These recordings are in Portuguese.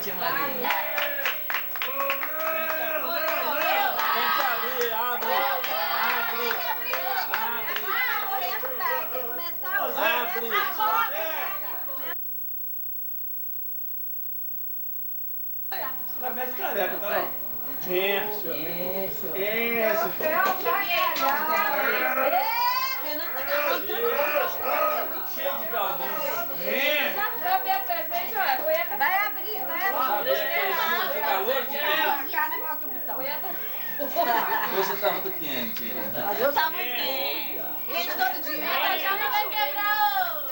tia Maria. Tem que abrir, abre. Tá mais careca, tá não? Isso. Cheio de calvície. Vai abrir, vai abrir. Que calor que tem. Você tá muito quente. Mas eu tá muito quente. Quente todo dia. Já não vai quebrar o...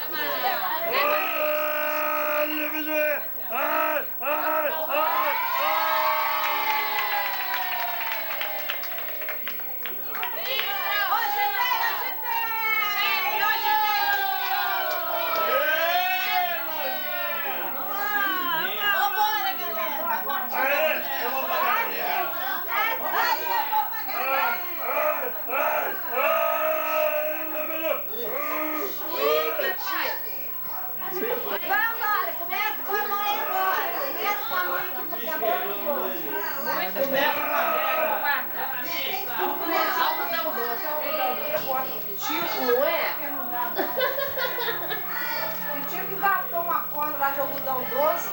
O tio que batou uma corda lá de algodão doce.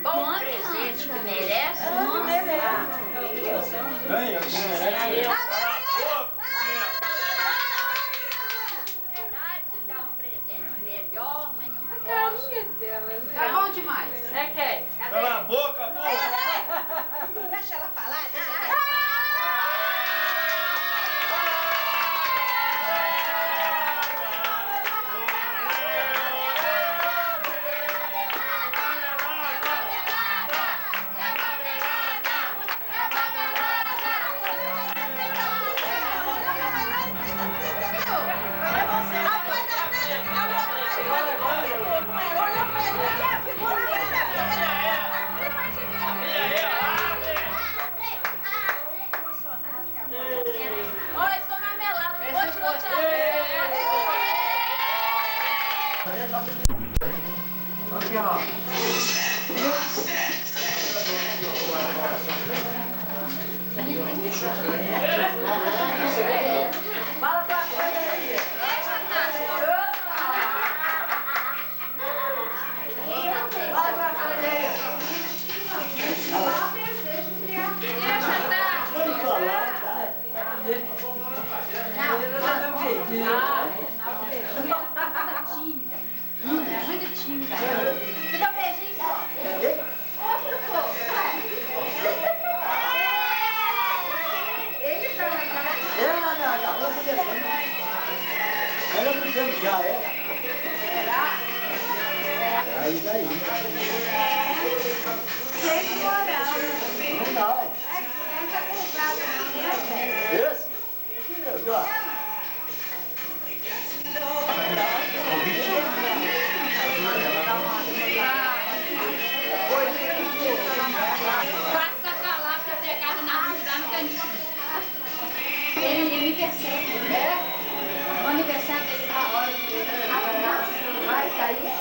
Bom presente que merece. Não merece. Ganha, que merece. Dá um presente melhor, mas não posso. Tá bom demais. É quem? Cala a boca, boca! Deixa ela falar. Aqui, ó. Fala pra coisa aí. Fala pra coisa aí. Muito tímida. Me dá um beijinho. Outro pouco. Ele tá na casa. Ela não tem já, é? Aí daí. Tem moral. Não. Essa comprada não é, velho. Esse? Aqui, ó. Passa pra lá pra pegar na rua, no cantinho. Ele me persegue, né? O aniversário dele tá a hora que vai sair.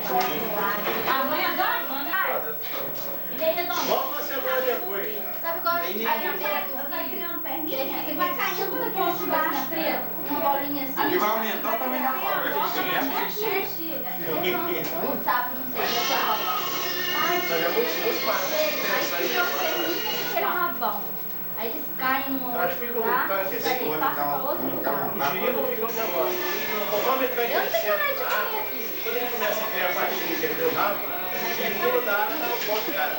Amanhã agora, mano. E daí redondo. Uma semana depois. Sabe qual é a temperatura? Vai criando perninha. E vai caindo quando aquele chuva na preta. Uma bolinha assim. E vai aumentar o tamanho da cobra. Não sabe, não sei. Mas é muito massa. Aí criou perninha e tira rabão. Aí eles caem no outro Acho que fica um lugar, tanque assim, daí passa para outro lugar. O giro fica um negócio. Conforme ele vai Eu não tenho crescendo, mais de comer aqui. quando ele começa a criar a partir que ele deu rabo, ele grudar no ponto cara.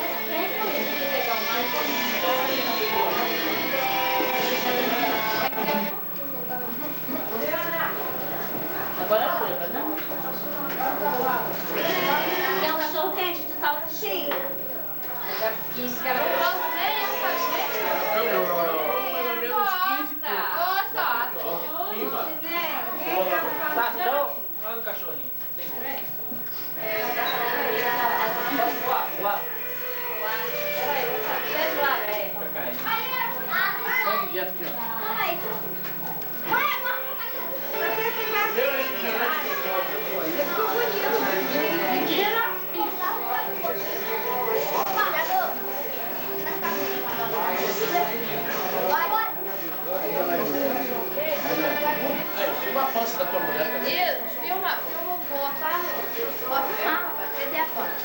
Agora é fruta, não? Quer um cachorro quente de salsichinha? Isso que ela trouxe, né? Tá bom? Olha o cachorrinho. Uma pança da tua mulher também. Isso, filma. Eu vou botar. Ah, cadê a foto?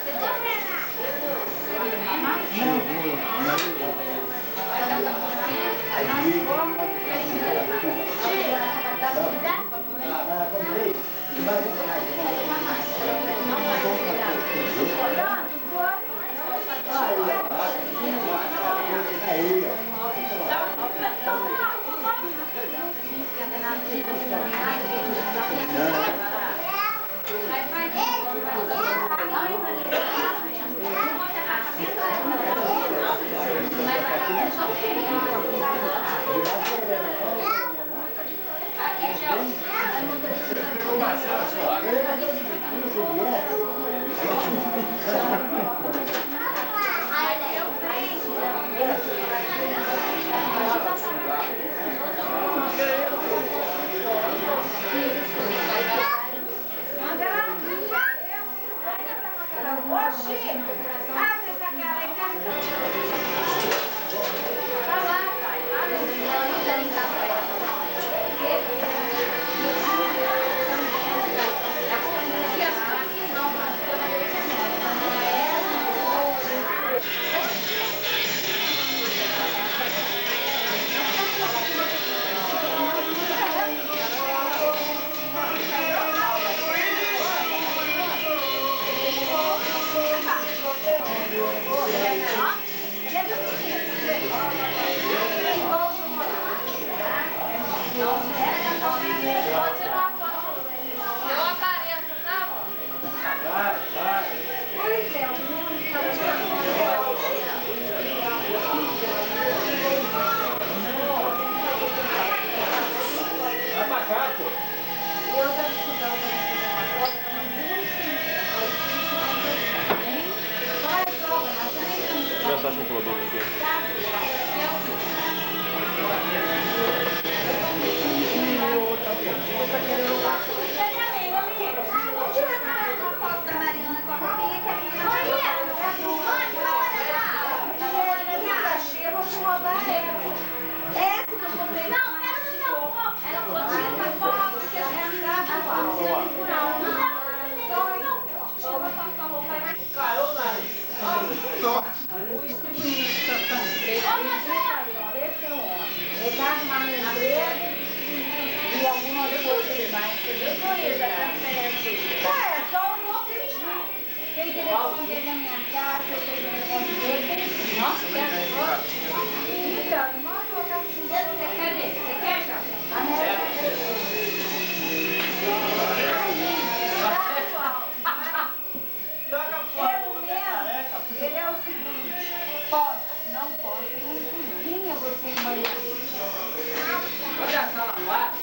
Você acha um produto aqui? E algumas coisas mais. É, só o outro. Tem telefone dele na minha casa, eu tenho telefone dele. Nossa, que agora. Então, ele mandou pra mim. Cadê? Você quer, cara? Ele é o seguinte, posso, não posso, não cozinha você em banheiro. Olha essa lavada.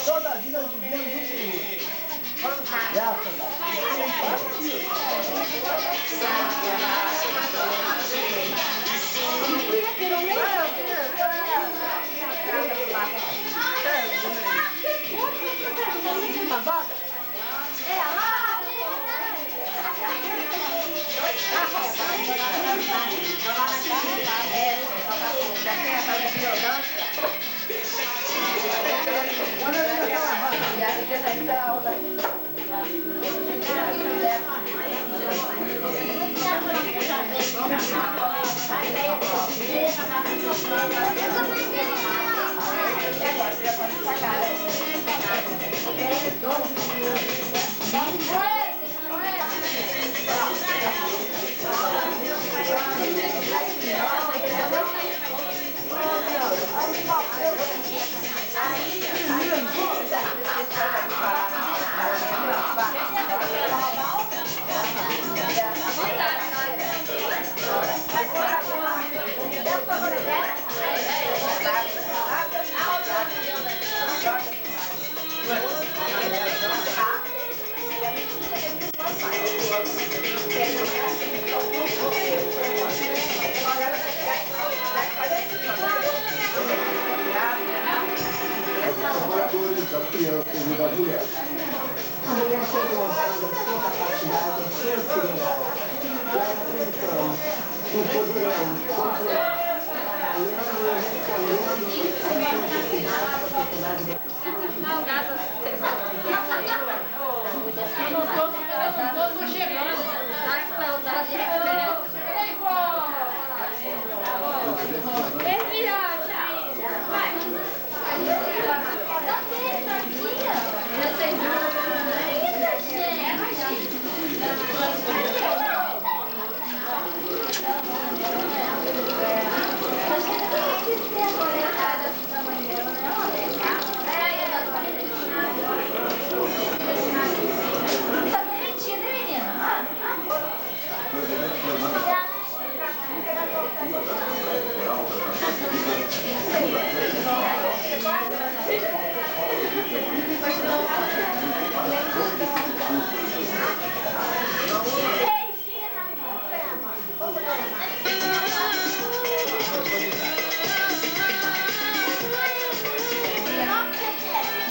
Toda a vida nós vivemos um por outro. Graças a da criança e da mulher. A mulher foi mostrando a sua capacidade, a sua seriedade, a atenção, o poderão, Tô chegando.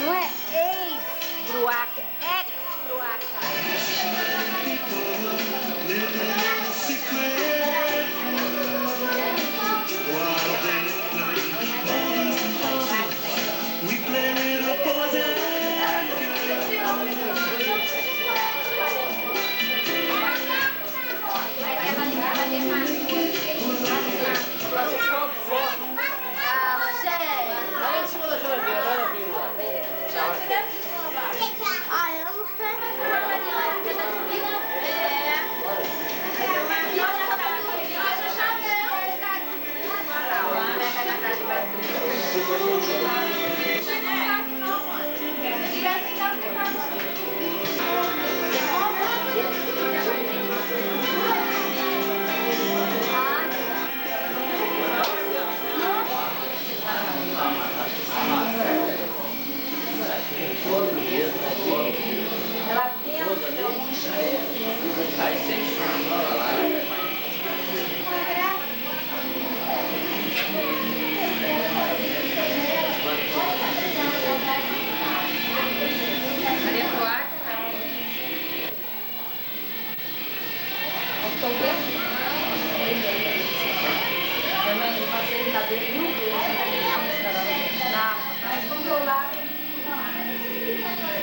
Não é ex-bruaca, é ex-bruaca.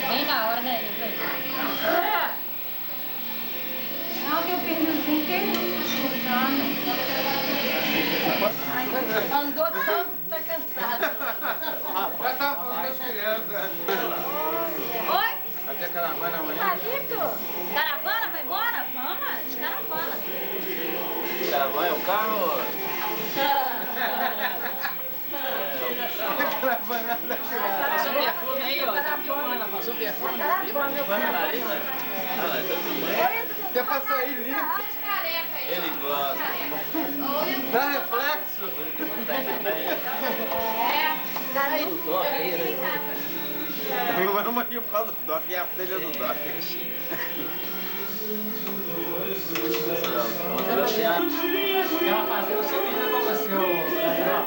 Bem na hora, né? Não, que eu perdi andou tanto, tá cansado. Já tava falando das crianças. Oi? Vai ter caravana amanhã? Palito? Caravana, vai embora? Vamos, de caravana. Caravana é o carro? Caravana da criança. Passou perfume aí, ó. Tá filmando, passou perfume. Vai no nariz, né? Ah, tá filmando. Quer pra sair limpo? Ele gosta. Dá reflexo? Tá bem. O Doc aí, né? Agora uma aqui por causa do Doc, é a filha do Doc. Ela fazia o seu ainda como assim, o Gabriel?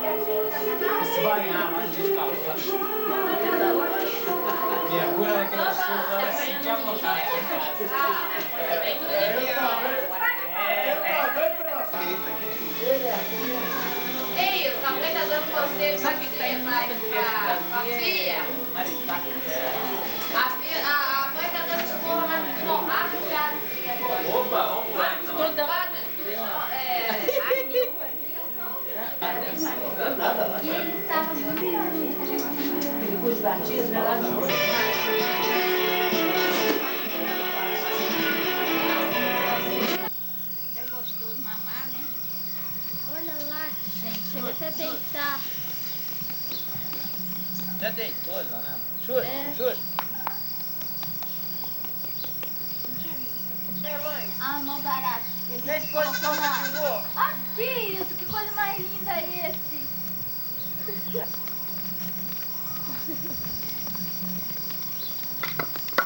Esse banhar mais de calor. Mergulha naquele chuva, ela sentia a vontade em Ei, sua mãe tá dando conselho pra você, vai, pra filha. A mãe tá dando esporro na porrada de filha agora. Opa, vamos lá então. E ele tava muito Os batismos, ela não. bem gostoso de mamar, né? Olha lá, gente, chega até deitar. Já deitou lá, né? Xuxa, É. Xuxa. Ah, mó barato. Ele Gente, colocou posição na... que ficou. Aqui, isso, que coisa mais linda é esse?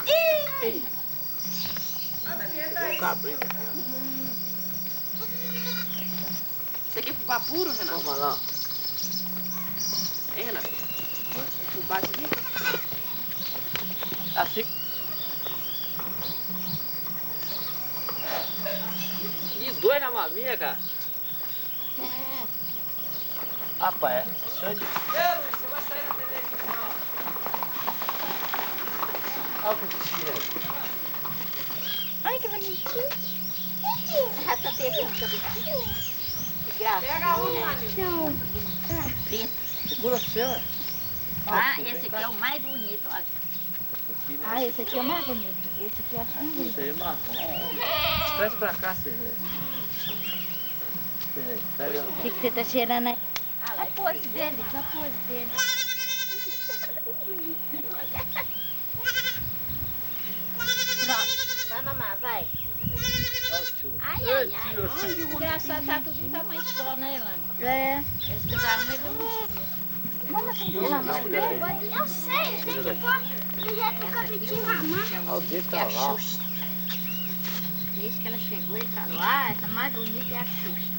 Ih! O cabrito. Isso aqui é fubá puro, Renato? Vamos lá. Hein, Renato? Fubá isso aqui? Assim. E dois na maminha, cara. Rapaz, é show de... Você vai sair na televisão. Olha o que tira. Ai, que bonitinho. Ah, tá pegando, tá bonitinho. Que graça. Pega um, amigo. Preto. Segura o seu. Ah, esse aqui é o mais bonito, olha. Ah, esse aqui é o mais bonito. Esse aqui eu acho mais bonito. Isso aí é marrom. Traz pra cá, Cirlei. Pega. O que você tá cheirando aí? A pose dele, a pose dele. Pronto, vai mamar, vai. Olha o tio. Ai, ai, ai. O engraçado tá tudo em tamanho só, né, Elane? É. Eles pegaram meio bonitinho. Vamos assim, na mão dele? Eu sei, tem que pôr do jeito que o cabritinho mamar. Olha o dedo É a tá lá. Xuxa. Desde que ela chegou, ele falou, ah, essa mais bonita é a Xuxa.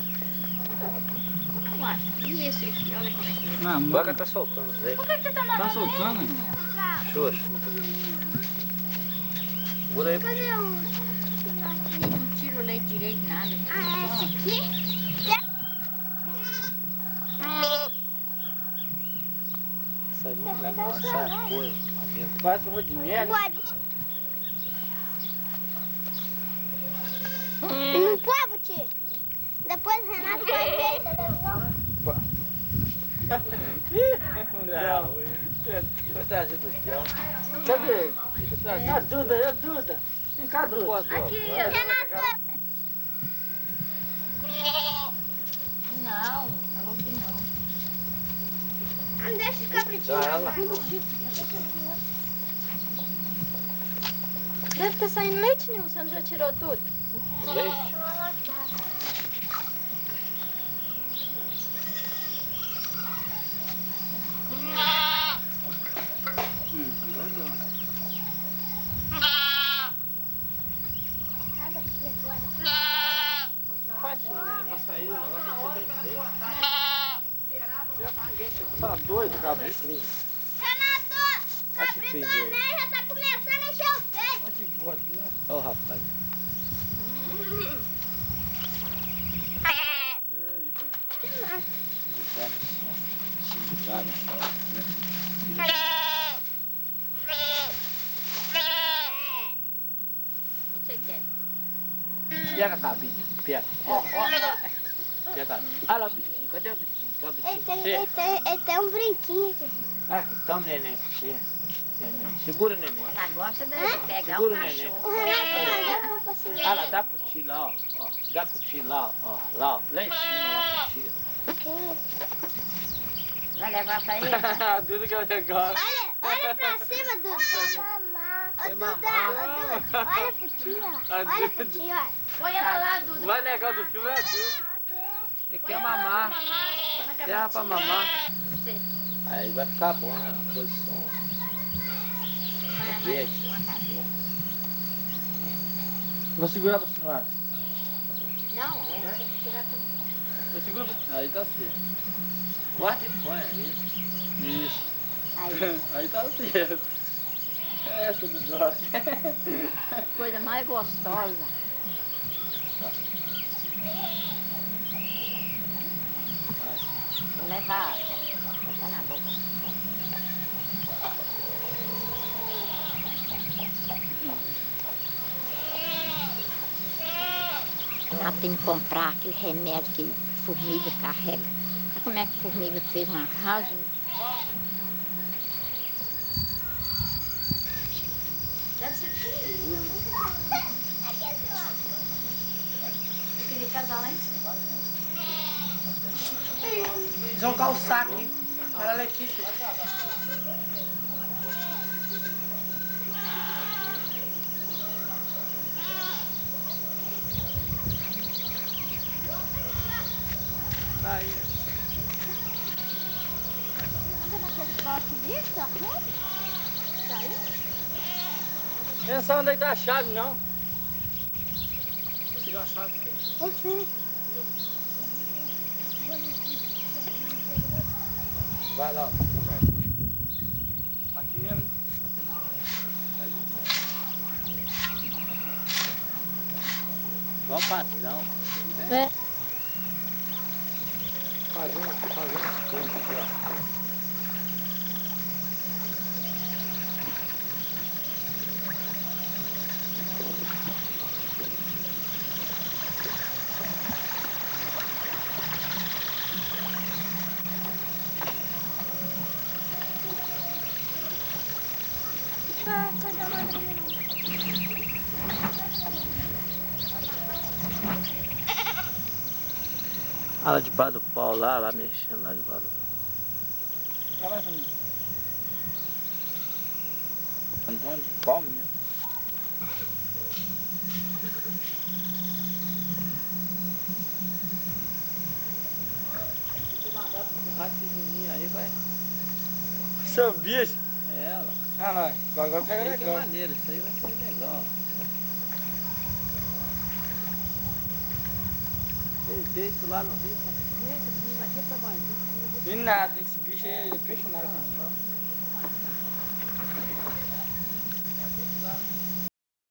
Ué, e esse aqui, olha como é que ele... A boca tá soltando os dedos. Por que você tá mamando? Tá soltando? Xuxa. Segura aí. Cadê o... Não tira o leite direito, nada. Ah, esse aqui? Isso aí é muito legal, essa coisa. Quase um de merda. Não pode, tio? Depois o Renato vai ver a televisão. Não tá ajudando o Tião. Cadê? A Duda, a Duda. Cadê? Aqui, Renato, não, falou que não. não deixa os cabritinhos Tá, ela. mamar. Deve estar saindo leite nenhum, você não já tirou tudo? Leite? Pra sair o negócio tem que ser bem feito. Tá doido, cabrito. Renato, Acho feio cabrito dele. Ané já tá começando a encher o peito. Olha o rapaz. Não sei o que é. Pega a cabine, pega. Pega. Olha lá o bichinho, cadê o bichinho? Cadê o bichinho? Ele tem um brinquinho aqui. Ah, toma neném pra você. Neném. Segura o neném. Ela gosta de pegar Segura o o neném. cachorro. O Renato não pra seguir. Ah lá, dá pro tio lá, ó. Dá pro tio lá, ó. Lá, ó. Lá em cima, lá pro tio. Vai levar pra ele? Tudo que é legal. Olha pra cima, Dudu. Ô, Duda, olha pro tio, ó. Olha pro tio, ó. Põe ela lá, Dudu. O mais legal do filme é tudo. Ele quer mamar. Terra pra mamar. Você. Aí vai ficar bom, né? A posição. Verde. Vou segurar pra senhora. Não, tem que tirar também. Eu seguro. Aí tá certo. Corta e põe aí. Isso. Aí, Aí tá certo. Essa do Doc. coisa mais gostosa. Vou levar, botar na boca. Nós temos que comprar aquele remédio que formiga carrega. Sabe como é que formiga fez uma casa? Deve ser pequenininho. Eu queria casar lá em cima. Eles vão calçar aqui. Paralelepípedo. Aí. Eu não sei onde é que tá a chave, não. Conseguiu a chave? Vai lá. Aqui mesmo. Igual patrão. É. Fazendo coisas aqui, ó. Ah, lá debaixo do pau, lá mexendo, lá debaixo do pau. Tá lá, Juninho. Andando de pau mesmo. Se tu mandar pro rato esse Juninho aí, vai. Seu bicho. É ela. Ah lá, agora pega Isso é legal. maneiro, isso aí vai ser legal. Eu vi isso lá no rio, esse menino aqui é tamanho. E nada, esse bicho é impressionante.